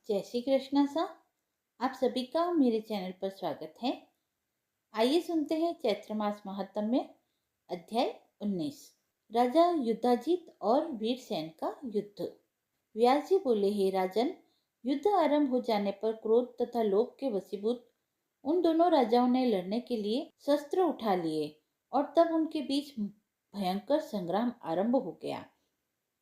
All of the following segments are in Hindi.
जय श्री कृष्णा सा। आप सभी का मेरे चैनल पर स्वागत है। आइए सुनते हैं चैत्र मास महात्म्य अध्याय 19। राजा युद्धाजित और वीरसेन का युद्ध। व्यास जी बोले, हे राजन, युद्ध आरंभ हो जाने पर क्रोध तथा लोभ के वशीभूत उन दोनों राजाओं ने लड़ने के लिए शस्त्र उठा लिए और तब उनके बीच भयंकर संग्राम आरंभ हो गया।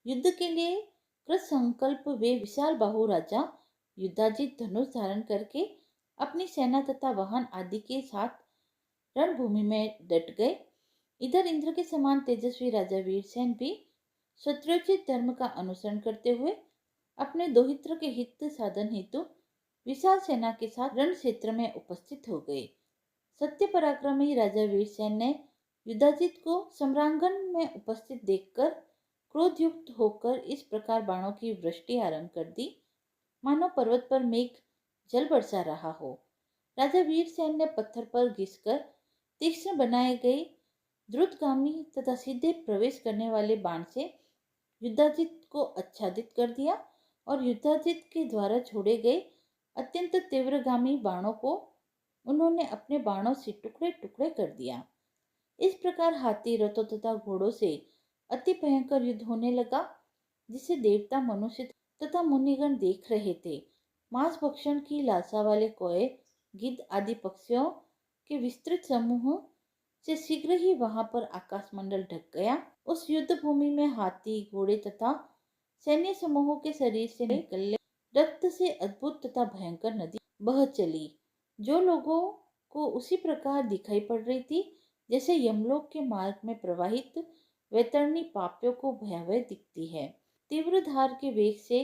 युद्ध के लिए कृत संकल्प वे विशाल बाहु राजा युद्धाजित धनुष धारण करके अपनी सेना तथा वाहन आदि के साथ रणभूमि में डट गए। इधर इंद्र के समान तेजस्वी राजा वीरसेन भी क्षत्रियोचित धर्म का अनुसरण करते हुए अपने दोहित्र के हित साधन हेतु विशाल सेना के साथ रण क्षेत्र में उपस्थित हो गए। सत्य पराक्रमी राजा वीरसेन ने युद्धाजित को सम्रांगण में उपस्थित देखकर क्रोधयुक्त होकर इस प्रकार बाणों की वृष्टि आरंभ कर दी, मानो पर्वत पर मेघ जल बरसा रहा हो। राजा वीरसेन ने पत्थर पर घिसकर तीक्ष्ण बनाए गए द्रुतगामी तथा सीधे प्रवेश करने वाले बाण से युद्धाजित को आच्छादित कर दिया और युद्धाजित के द्वारा छोड़े गए अत्यंत तीव्रगामी बाणों को उन्होंने अपने बाणों से टुकड़े टुकड़े कर दिया। इस प्रकार हाथी, रथों तथा घोड़ों से अति भयंकर युद्ध होने लगा, जिसे देवता, मनुष्य तथा मुनिगण देख रहे थे। मांस भक्षण की लालसा वाले कौए, गिद्ध आदि पक्षियों के विस्तृत समूह से शीघ्र ही वहां पर आकाशमंडल ढक गया। उस युद्ध भूमि में हाथी, घोड़े तथा सैन्य समूहों के शरीर से निकलने रक्त से अद्भुत तथा भयंकर नदी बह चली, जो लोगों को उसी प्रकार दिखाई पड़ रही थी जैसे यमलोक के मार्ग में प्रवाहित वैतरणी पापियों को भयावह दिखती है। तीव्र धार के वेग से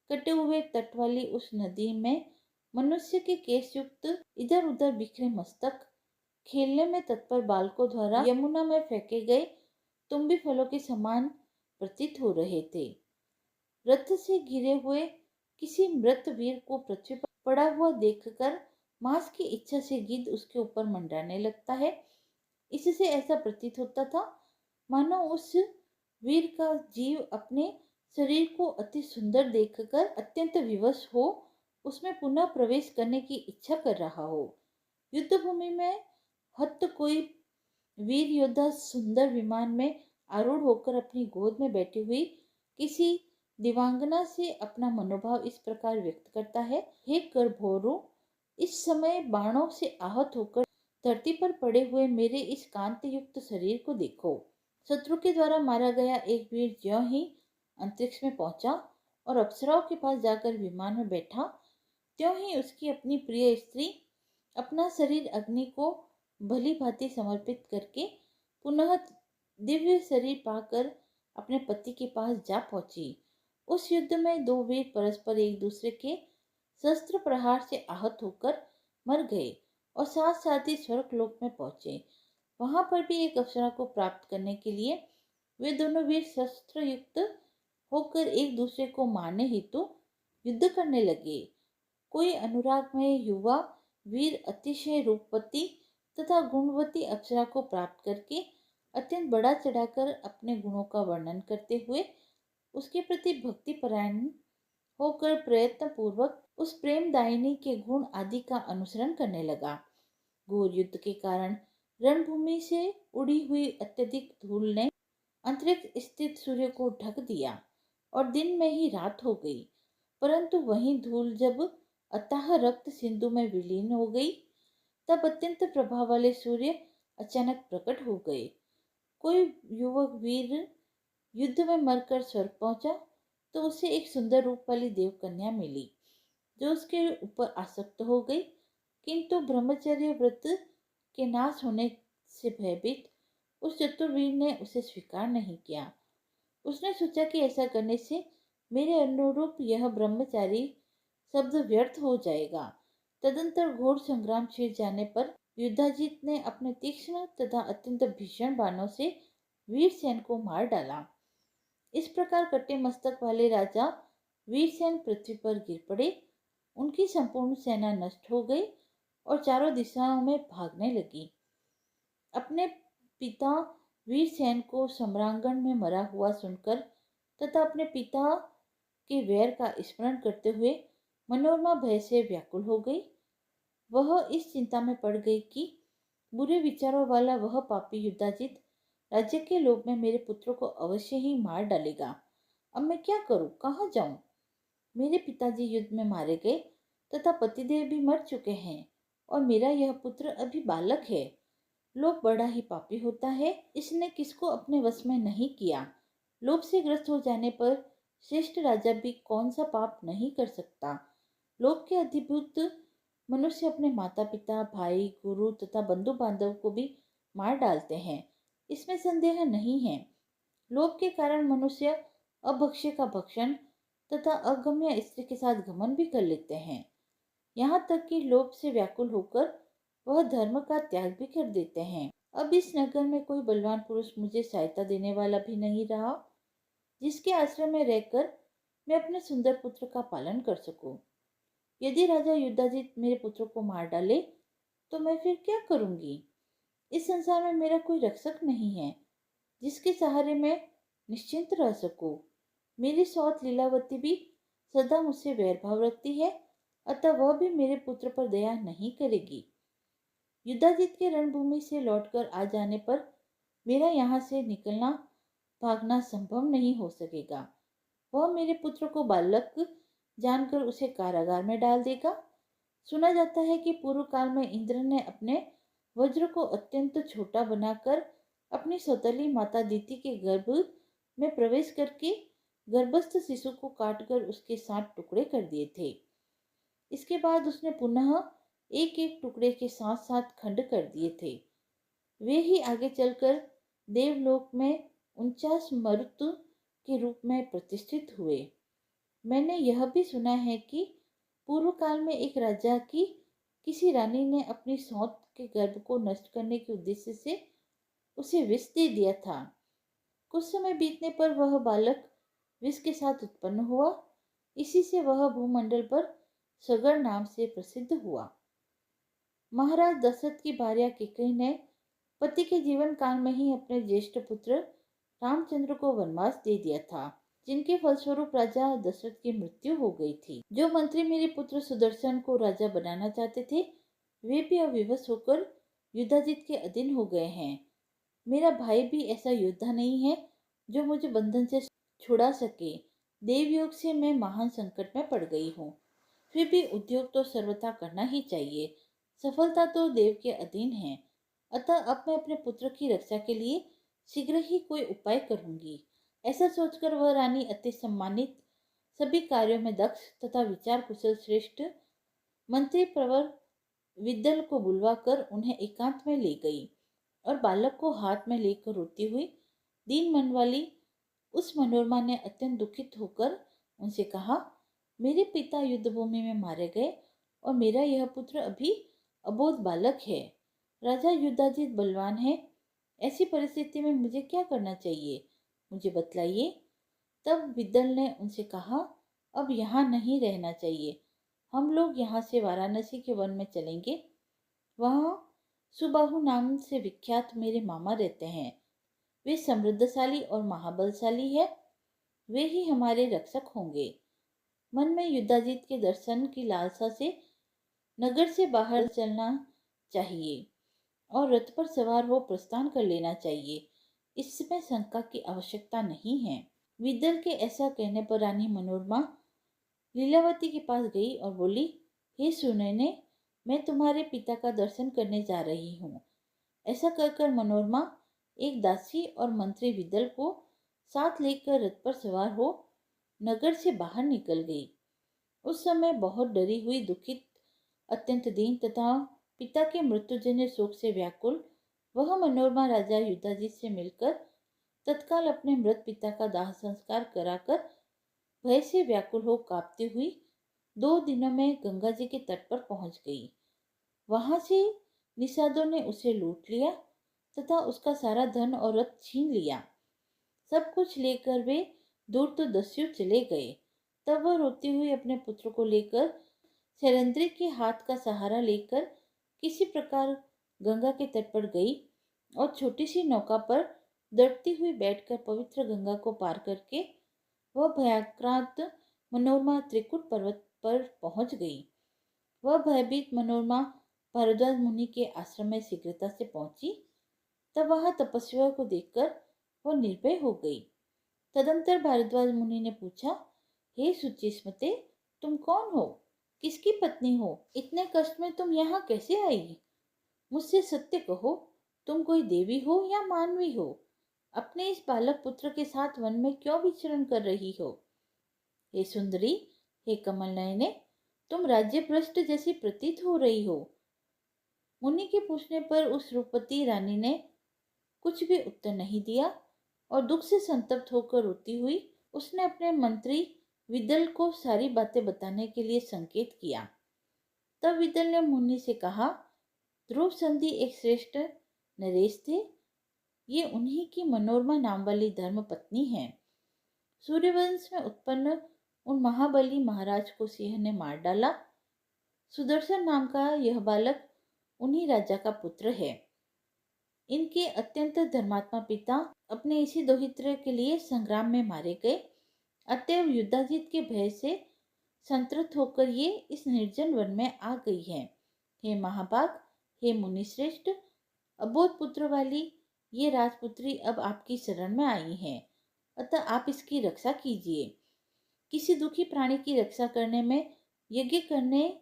कटे हुए तट वाली उस नदी में मनुष्य के केश युक्त इधर उधर बिखरे मस्तक, खेलने में तत्पर बालकों द्वारा यमुना में फेंके गए तुम्बी फलों के समान प्रतीत हो रहे थे। रथ से गिरे हुए किसी मृत वीर को पृथ्वी पर पड़ा हुआ देखकर मांस की इच्छा से गिद्ध उसके ऊपर मंडराने लगता है। इससे ऐसा प्रतीत होता था मानो उस वीर का जीव अपने शरीर को अति सुंदर देखकर अत्यंत विवश हो उसमें पुनः प्रवेश करने की इच्छा कर रहा हो। युद्ध भूमि में हत कोई वीर योद्धा सुंदर विमान में आरूढ़ होकर अपनी गोद में बैठी हुई किसी दिवांगना से अपना मनोभाव इस प्रकार व्यक्त करता है, हे गर्भोरु, इस समय बाणों से आहत होकर धरती पर पड़े हुए मेरे इस कांति युक्त शरीर को देखो। शत्रु के द्वारा मारा गया एक वीर ज्यों ही अंतरिक्ष में पहुंचा और अप्सराओं के पास जाकर विमान में बैठा, त्यों ही उसकी अपनी प्रिय स्त्री अपना शरीर अग्नि को भली भांति समर्पित करके पुनः दिव्य शरीर पाकर अपने पति के पास जा पहुंची। उस युद्ध में दो वीर परस्पर एक दूसरे के शस्त्र प्रहार से आहत होकर मर गए और साथ साथ ही स्वर्ग लोक में पहुंचे। वहां पर भी एक अप्सरा को प्राप्त करने के लिए वे दोनों वीर शस्त्र युक्त होकर एक दूसरे को मारने हेतु युद्ध करने लगे। कोई अनुराग में युवा वीर अतिशय रूपवती तथा गुणवती अप्सरा को प्राप्त करके अत्यंत बड़ा चढ़ाकर अपने गुणों का वर्णन करते हुए उसके प्रति भक्ति परायण होकर प्रयत्न पूर्वक उस प्रेमदायिनी के गुण आदि का अनुसरण करने लगा। घोर युद्ध के कारण रणभूमि से उड़ी हुई अत्यधिक धूल ने अंतरिक्ष स्थित सूर्य को ढक दिया और दिन में ही रात हो गई। परंतु वही धूल जब अथाह रक्त सिंधु में विलीन हो गई, तब अत्यंत प्रभाव वाले सूर्य अचानक प्रकट हो गए। कोई युवक वीर युद्ध में मरकर स्वर्ग पहुंचा तो उसे एक सुंदर रूप वाली देव कन्या मिली, जो उसके ऊपर आसक्त हो गई, किंतु ब्रह्मचर्य व्रत के नाश होने से भयभीत उस चतुरवीर ने उसे स्वीकार नहीं किया। उसने सोचा कि ऐसा करने से मेरे अनुरूप यह ब्रह्मचारी शब्द व्यर्थ हो जाएगा। तदंतर घोर संग्राम छिड़ जाने पर युद्धाजित ने अपने तीक्ष्ण तथा अत्यंत भीषण बाणों से वीरसेन को मार डाला। इस प्रकार कटे मस्तक वाले राजा वीरसेन पृथ्वी पर गिर पड़े। उनकी संपूर्ण सेना नष्ट हो गई और चारों दिशाओं में भागने लगी। अपने पिता वीरसेन को सम्रांगण में मरा हुआ सुनकर तथा अपने पिता के वैर का स्मरण करते हुए मनोरमा भय से व्याकुल हो गई। वह इस चिंता में पड़ गई कि बुरे विचारों वाला वह पापी युद्धाजित राज्य के लोभ में मेरे पुत्र को अवश्य ही मार डालेगा। अब मैं क्या करूं, कहाँ जाऊं? मेरे पिताजी युद्ध में मारे गए तथा पतिदेव भी मर चुके हैं और मेरा यह पुत्र अभी बालक है। लोभ बड़ा ही पापी होता है, इसने किसको अपने वश में नहीं किया। लोभ से ग्रस्त हो जाने पर श्रेष्ठ राजा भी कौन सा पाप नहीं कर सकता। लोभ के अधिभूत मनुष्य अपने माता पिता, भाई, गुरु तथा बंधु बांधव को भी मार डालते हैं, इसमें संदेह नहीं है। लोभ के कारण मनुष्य अभक्ष्य का भक्षण तथा अगम्य स्त्री के साथ घमंड भी कर लेते हैं। यहाँ तक कि लोभ से व्याकुल होकर वह धर्म का त्याग भी कर देते हैं। अब इस नगर में कोई बलवान पुरुष मुझे सहायता देने वाला भी नहीं रहा, जिसके आश्रय में रहकर मैं अपने सुंदर पुत्र का पालन कर सकूं। यदि राजा युद्धाजित मेरे पुत्र को मार डाले तो मैं फिर क्या करूंगी? इस संसार में मेरा कोई रक्षक नहीं है जिसके सहारे मैं निश्चिंत रह सकूं। मेरी सौत लीलावती भी सदा मुझसे वैरभाव रखती है, अतः वह भी मेरे पुत्र पर दया नहीं करेगी। युद्धाजित के रणभूमि से लौटकर आ जाने पर मेरा यहाँ से निकलना भागना संभव नहीं हो सकेगा। वह मेरे पुत्र को बालक जानकर उसे कारागार में डाल देगा। सुना जाता है कि पूर्व काल में इंद्र ने अपने वज्र को अत्यंत छोटा बनाकर अपनी सौतेली माता दीति के गर्भ में प्रवेश करके गर्भस्थ शिशु को काटकर उसके 7 टुकड़े कर दिए थे। इसके बाद उसने पुनः एक एक टुकड़े के साथ साथ खंड कर दिए थे। वे ही आगे चलकर देवलोक में 49 मरुत के रूप में प्रतिष्ठित हुए। मैंने यह भी सुना है कि पूर्व काल में एक राजा की किसी रानी ने अपनी सौत के गर्भ को नष्ट करने के उद्देश्य से उसे विष दे दिया था। कुछ समय बीतने पर वह बालक विष के साथ उत्पन्न हुआ। इसी से वह भूमंडल पर सगर नाम से प्रसिद्ध हुआ। महाराज दशरथ की भार्या कैकेयी ने पति के जीवन काल में ही अपने ज्येष्ठ पुत्र रामचंद्र को वनवास दे दिया था, जिनके फलस्वरूप राजा दशरथ की मृत्यु हो गई थी। जो मंत्री मेरे पुत्र सुदर्शन को राजा बनाना चाहते थे, वे भी अब विवश होकर युद्धाजित के अधीन हो गए हैं। मेरा भाई भी ऐसा योद्धा नहीं है जो मुझे बंधन से छुड़ा सके। देवयोग से मैं महान संकट में पड़ गई हूँ। फिर भी उद्योग तो सर्वथा करना ही चाहिए। सफलता तो देव के अधीन है। अतः अब मैं अपने पुत्र की रक्षा के लिए शीघ्र ही कोई उपाय करूंगी। ऐसा सोचकर वह रानी अति सम्मानित, सभी कार्यों में दक्ष तथा विचार कुशल श्रेष्ठ मंत्री प्रवर विद्दल को बुलवाकर उन्हें एकांत में ले गई और बालक को हाथ में लेकर रोती हुई दीन मन वाली उस मनोरमा ने अत्यंत दुखित होकर उनसे कहा, मेरे पिता युद्धभूमि में मारे गए और मेरा यह पुत्र अभी अबोध बालक है। राजा युद्धाजित बलवान है। ऐसी परिस्थिति में मुझे क्या करना चाहिए, मुझे बतलाइए। तब विद्दल ने उनसे कहा, अब यहाँ नहीं रहना चाहिए। हम लोग यहाँ से वाराणसी के वन में चलेंगे। वहाँ सुबाहु नाम से विख्यात मेरे मामा रहते हैं। वे समृद्धशाली और महाबलशाली है। वे ही हमारे रक्षक होंगे। मन में युद्धाजित के दर्शन की लालसा से नगर से बाहर चलना चाहिए और रथ पर सवार हो प्रस्थान कर लेना चाहिए। इसमें शंका की आवश्यकता नहीं है। विद्दल के ऐसा कहने पर रानी मनोरमा लीलावती के पास गई और बोली, हे सुनैने, मैं तुम्हारे पिता का दर्शन करने जा रही हूँ। ऐसा कहकर मनोरमा एक दासी और मंत्री विद्दल को साथ लेकर रथ पर सवार हो नगर से बाहर निकल गई। उस समय बहुत डरी हुई, दुखित, अत्यंत दीन तथा पिता के मृत्युजन्य शोक से व्याकुल वह मनोरमा राजा युद्धाजित से मिलकर तत्काल अपने मृत पिता का दाह संस्कार कराकर भय से व्याकुल हो कांपती हुई 2 दिनों में गंगा जी के तट पर पहुंच गई। वहां से निषादों ने उसे लूट लिया तथा उसका सारा धन और रथ छीन लिया। सब कुछ लेकर वे दूर तो दस्यु चले गए। तब वह रोती हुई अपने पुत्र को लेकर शैलेंद्री के हाथ का सहारा लेकर किसी प्रकार गंगा के तट पर गई और छोटी सी नौका पर दौड़ती हुई बैठकर पवित्र गंगा को पार करके वह भयाक्रांत मनोरमा त्रिकुट पर्वत पर पहुंच गई। वह भयभीत मनोरमा भारद्वाज मुनि के आश्रम में शीघ्रता से पहुंची। तब वहां तपस्वियों को देखकर वह निर्भय हो गई। तदंतर भारद्वाज मुनि ने पूछा, हे सुचिस्मते, तुम कौन हो? किसकी पत्नी हो? इतने कष्ट में तुम यहाँ कैसे आई? मुझसे सत्य कहो, तुम कोई देवी हो या मानवी हो? अपने इस बालक पुत्र के साथ वन में क्यों विचरण कर रही हो? हे सुंदरी, हे कमल नयने, तुम राज्य भ्रष्ट जैसी प्रतीत हो रही हो। मुनि के पूछने पर उस रूपवती रानी ने कुछ भी उत्तर नहीं दिया और दुख से संतप्त होकर रोती हुई उसने अपने मंत्री विदल को सारी बातें बताने के लिए संकेत किया। तब विदल ने मुनि से कहा, ध्रुव संधि एक श्रेष्ठ नरेश थे। ये उन्हीं की मनोरमा नाम वाली धर्म पत्नी है। सूर्यवंश में उत्पन्न उन महाबली महाराज को सिंह ने मार डाला। सुदर्शन नाम का यह बालक उन्हीं राजा का पुत्र है। इनके अत्यंत धर्मात्मा पिता अपने इसी दोहित्र के लिए संग्राम में मारे गए। अतएव युद्धाजित के भय से संतृप्त होकर ये इस निर्जन वन में आ गई है। हे महाभाग, हे मुनिश्रेष्ठ, अबोध पुत्र वाली ये राजपुत्री अब आपकी शरण में आई है, अतः आप इसकी रक्षा कीजिए। किसी दुखी प्राणी की रक्षा करने में यज्ञ करने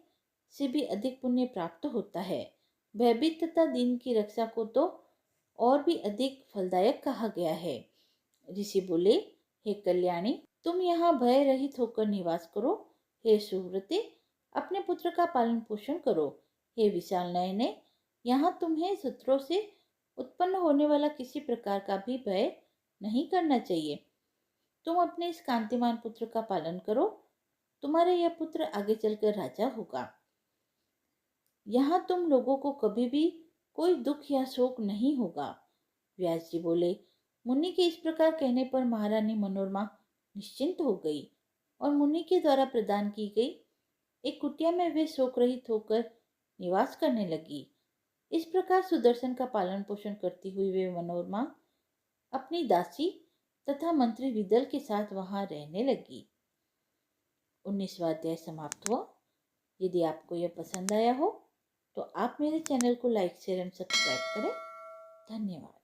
से भी अधिक पुण्य प्राप्त होता है। भयभीत तथा दीन की रक्षा को तो और भी अधिक फलदायक कहा गया है। ऋषि बोले, हे कल्याणी, तुम यहाँ भय रहित होकर निवास करो। हे सुव्रते, अपने पुत्र का पालन पोषण करो। हे विशाल नयने, यहाँ तुम्हें शत्रुओं से उत्पन्न होने वाला किसी प्रकार का भी भय नहीं करना चाहिए। तुम अपने इस कांतिमान पुत्र का पालन करो। तुम्हारा यह पुत्र आगे चलकर राजा होगा। यहाँ तुम लोगों को कभी भी कोई दुख या शोक नहीं होगा। व्यास जी बोले, मुनि के इस प्रकार कहने पर महारानी मनोरमा निश्चिंत हो गई और मुनि के द्वारा प्रदान की गई एक कुटिया में वे शोक रहित होकर निवास करने लगी। इस प्रकार सुदर्शन का पालन पोषण करती हुई वे मनोरमा अपनी दासी तथा मंत्री विदल के साथ वहां रहने लगी। 19वां अध्याय समाप्त हुआ। यदि आपको यह पसंद आया हो तो आप मेरे चैनल को लाइक शेयर एंड सब्सक्राइब करें। धन्यवाद।